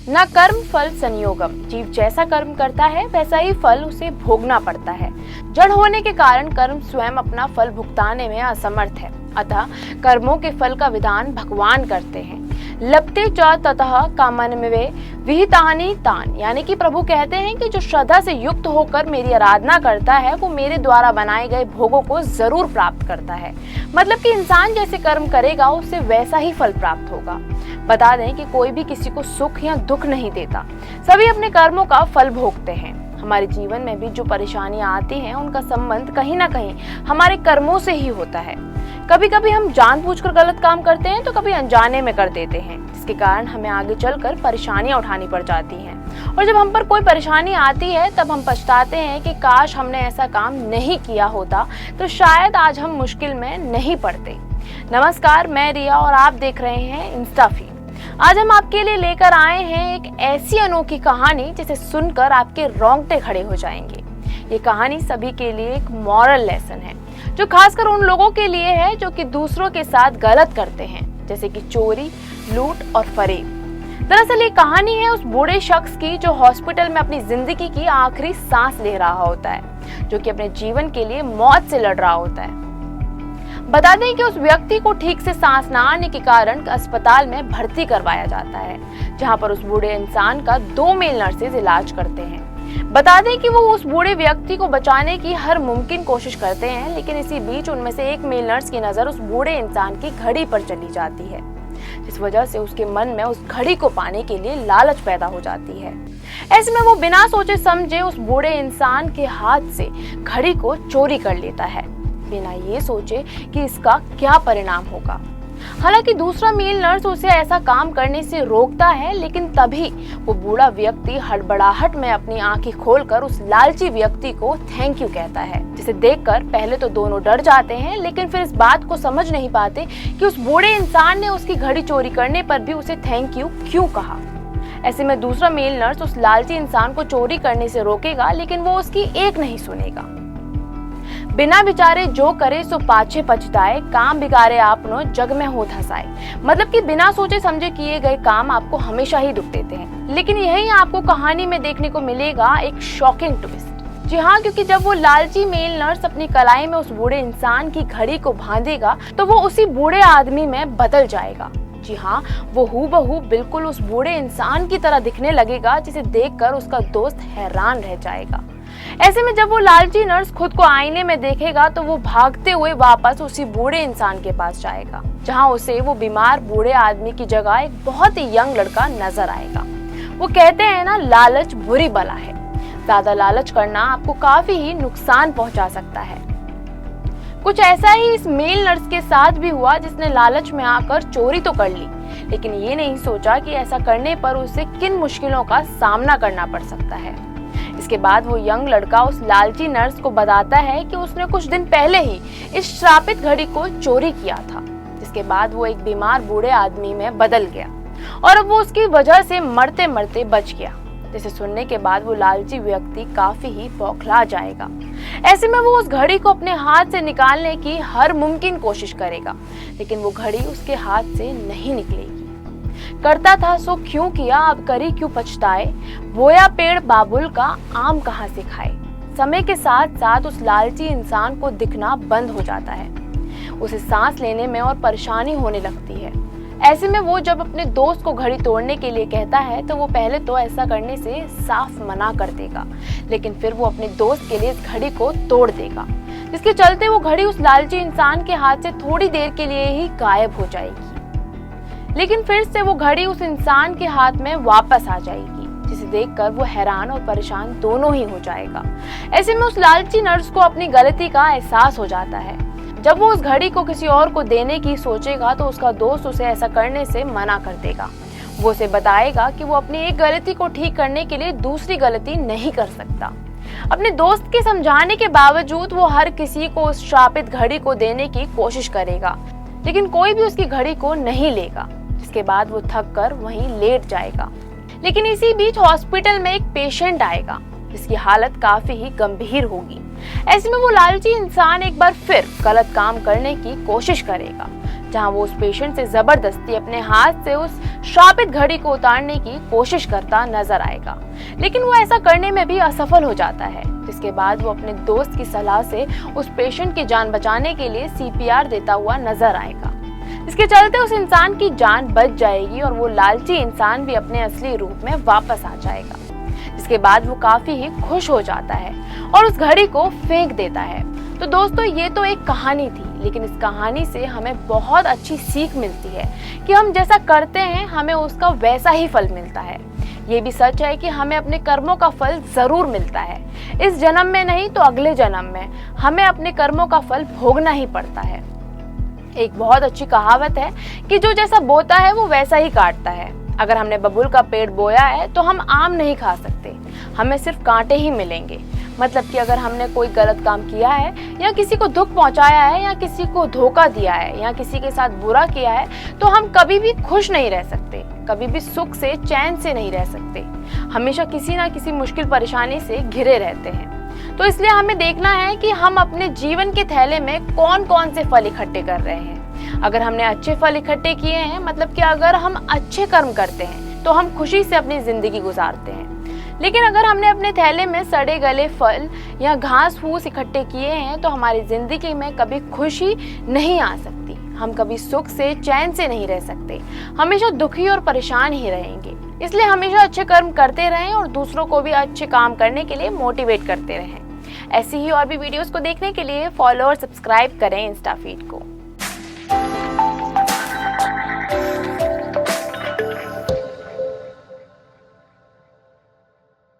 न कर्म फल संयोगम, जीव जैसा कर्म करता है वैसा ही फल उसे भोगना पड़ता है। जड़ होने के कारण कर्म स्वयं अपना फल भुगताने में असमर्थ है, अतः कर्मों के फल का विधान भगवान करते हैं। लपते च ततः कामन में वे विहितानि तान, यानी कि प्रभु कहते हैं कि जो श्रद्धा से युक्त होकर मेरी आराधना करता है वो मेरे द्वारा बनाए गए भोगों को जरूर प्राप्त करता है। मतलब कि इंसान जैसे कर्म करेगा उससे वैसा ही फल प्राप्त होगा। बता दें कि कोई भी किसी को सुख या दुख नहीं देता, सभी अपने कर्मों का फल भोगते हैं। हमारे जीवन में भी जो परेशानियां आती हैं उनका संबंध कहीं ना कहीं हमारे कर्मों से ही होता है। कभी कभी हम जानबूझकर गलत काम करते हैं तो कभी अनजाने में कर देते हैं, जिसके कारण हमें आगे चलकर परेशानियां उठानी पड़ जाती हैं। और जब हम पर कोई परेशानी आती है तब हम पछताते हैं कि काश हमने ऐसा काम नहीं किया होता तो शायद आज हम मुश्किल में नहीं पड़ते। नमस्कार, मैं रिया और आप देख रहे हैं इंस्टा फीड। आज हम आपके लिए लेकर आए हैं एक ऐसी अनोखी कहानी जिसे सुनकर आपके रोंगटे खड़े हो जाएंगे। ये कहानी सभी के लिए एक मॉरल लेसन है, जो खासकर उन लोगों के लिए है जो कि दूसरों के साथ गलत करते हैं, जैसे कि चोरी, लूट और फरेब। दरअसल ये कहानी है उस बूढ़े शख्स की जो हॉस्पिटल में अपनी जिंदगी की आखिरी सांस ले रहा होता है, जो कि अपने जीवन के लिए मौत से लड़ रहा होता है। बता दें कि उस व्यक्ति को ठीक से सांस न आने के कारण अस्पताल में भर्ती करवाया जाता है, जहां पर उस बूढ़े इंसान का 2 मेल नर्सेज इलाज करते हैं। बता दें कि वो उस बूढ़े व्यक्ति को बचाने की हर मुमकिन कोशिश करते हैं, लेकिन इसी बीच उनमें से एक मेल नर्स की नजर उस बूढ़े इंसान की घड़ी पर चली जाती है, जिस वजह से उसके मन में उस घड़ी को पाने के लिए लालच पैदा हो जाती है। ऐसे में वो बिना सोचे समझे उस बूढ़े इंसान के हाथ से घड़ी को चोरी कर लेता है, बिना ये सोचे कि इसका क्या परिणाम होगा। हालांकि दूसरा मेल नर्स उसे ऐसा काम करने से रोकता है, लेकिन तभी वो बूढ़ा व्यक्ति हड़बड़ाहट में अपनी आंखें खोलकर उस लालची व्यक्ति को थैंक यू कहता है, जिसे देखकर पहले तो दोनों डर जाते हैं, लेकिन फिर इस बात को समझ नहीं पाते कि उस बूढ़े इंसान ने उसकी घड़ी चोरी करने पर भी उसे थैंक यू क्यों कहा। ऐसे में दूसरा मेल नर्स उस लालची इंसान को चोरी करने से रोकेगा, लेकिन वो उसकी एक नहीं सुनेगा। बिना विचारे जो करे सो पाछे पछताए, काम बिगाड़े आपनो जग में हो धसाए। मतलब कि बिना सोचे समझे किए गए काम आपको हमेशा ही दुख देते हैं। लेकिन यही आपको कहानी में देखने को मिलेगा एक शॉकिंग ट्विस्ट। जी हाँ, क्योंकि जब वो लालची मेल नर्स अपनी कलाई में उस बूढ़े इंसान की घड़ी को बांधेगा तो वो उसी बूढ़े आदमी में बदल जाएगा। जी हाँ, वो हूबहू बिल्कुल उस बूढ़े इंसान की तरह दिखने लगेगा, जिसे देखकर उसका दोस्त हैरान रह जाएगा। ऐसे में जब वो लालची नर्स खुद को आईने में देखेगा तो वो भागते हुए वापस उसी बूढ़े इंसान के पास जाएगा, जहां उसे वो बीमार बूढ़े आदमी की जगह एक बहुत ही यंग लड़का नजर आएगा। वो कहते हैं ना, लालच बुरी बला है। ज्यादा लालच करना आपको काफी ही नुकसान पहुंचा सकता है। कुछ ऐसा ही इस मेल नर्स के साथ भी हुआ, जिसने लालच में आकर चोरी तो कर ली, लेकिन ये नहीं सोचा कि ऐसा करने पर उसे किन मुश्किलों का सामना करना पड़ सकता है। इसके बाद वो यंग लड़का उस लालची नर्स को बताता है कि उसने कुछ दिन पहले ही इस श्रापित घड़ी को चोरी किया था, जिसके बाद वो एक बीमार बूढ़े आदमी में बदल गया और अब वो उसकी वजह से मरते मरते बच गया। जिसे सुनने के बाद वो लालची व्यक्ति काफी ही बौखला जाएगा। ऐसे में वो उस घड़ी को अपने हाथ से निकालने की हर मुमकिन कोशिश करेगा, लेकिन वो घड़ी उसके हाथ से नहीं निकलेगी। करता था सो क्यों किया, अब करी क्यों पछताए, बोया पेड़ बाबुल का आम कहाँ से खाए। समय के साथ साथ उस लालची इंसान को दिखना बंद हो जाता है, उसे सांस लेने में और परेशानी होने लगती है। ऐसे में वो जब अपने दोस्त को घड़ी तोड़ने के लिए कहता है तो वो पहले तो ऐसा करने से साफ मना कर देगा, लेकिन फिर वो अपने दोस्त के लिए इस घड़ी को तोड़ देगा, जिसके चलते वो घड़ी उस लालची इंसान के हाथ से थोड़ी देर के लिए ही गायब हो जाएगी। लेकिन फिर से वो घड़ी उस इंसान के हाथ में वापस आ जाएगी, जिसे देखकर वो हैरान और परेशान दोनों ही हो जाएगा। ऐसे में उस लालची नर्स को अपनी गलती का एहसास हो जाता है। जब वो उस घड़ी को किसी और को देने की सोचेगा तो उसका दोस्त उसे ऐसा करने से मना कर देगा। वो उसे बताएगा कि वो अपनी एक गलती को ठीक करने के लिए दूसरी गलती नहीं कर सकता। अपने दोस्त के समझाने के बावजूद वो हर किसी को उस श्रापित घड़ी को देने की कोशिश करेगा, लेकिन कोई भी उसकी घड़ी को नहीं लेगा। इसके बाद वो थक कर वहीं लेट जाएगा। लेकिन इसी बीच हॉस्पिटल में एक पेशेंट आएगा, जिसकी हालत काफी ही गंभीर होगी। ऐसे में वो लालची इंसान एक बार फिर गलत काम करने की कोशिश करेगा, जहां वो उस पेशेंट से जबरदस्ती अपने हाथ से उस श्रापित घड़ी को उतारने की कोशिश करता नजर आएगा, लेकिन वो ऐसा करने में भी असफल हो जाता है। जिसके बाद वो अपने दोस्त की सलाह से उस पेशेंट की जान बचाने के लिए CPR देता हुआ नजर आएगा। इसके चलते उस इंसान की जान बच जाएगी और वो लालची इंसान भी अपने असली रूप में वापस आ जाएगा। जिसके बाद वो काफी ही खुश हो जाता है और उस घड़ी को फेंक देता है। तो दोस्तों, ये तो एक कहानी थी, लेकिन इस कहानी से हमें बहुत अच्छी सीख मिलती है कि हम जैसा करते हैं हमें उसका वैसा ही फल मिलता है। ये भी सच है कि हमें अपने कर्मों का फल जरूर मिलता है। इस जन्म में नहीं तो अगले जन्म में हमें अपने कर्मों का फल भोगना ही पड़ता है। एक बहुत अच्छी कहावत है कि जो जैसा बोता है वो वैसा ही काटता है। अगर हमने बबूल का पेड़ बोया है तो हम आम नहीं खा सकते, हमें सिर्फ कांटे ही मिलेंगे। मतलब कि अगर हमने कोई गलत काम किया है या किसी को दुख पहुंचाया है या किसी को धोखा दिया है या किसी के साथ बुरा किया है तो हम कभी भी खुश नहीं रह सकते, कभी भी सुख से चैन से नहीं रह सकते। हमेशा किसी ना किसी मुश्किल परेशानी से घिरे रहते हैं। तो इसलिए हमें देखना है कि हम अपने जीवन के थैले में कौन कौन से फल इकट्ठे कर रहे हैं। अगर हमने अच्छे फल इकट्ठे किए हैं, मतलब कि अगर हम अच्छे कर्म करते हैं तो हम खुशी से अपनी जिंदगी गुजारते हैं। लेकिन अगर हमने अपने थैले में सड़े गले फल या घास फूस इकट्ठे किए हैं तो हमारी जिंदगी में कभी खुशी नहीं आ सकती, हम कभी सुख से चैन से नहीं रह सकते, हमेशा दुखी और परेशान ही रहेंगे। इसलिए हमेशा अच्छे कर्म करते रहें और दूसरों को भी अच्छे काम करने के लिए मोटिवेट करते रहें। ऐसी ही और भी वीडियोस को देखने के लिए फॉलो और सब्सक्राइब करें इंस्टा फीड को।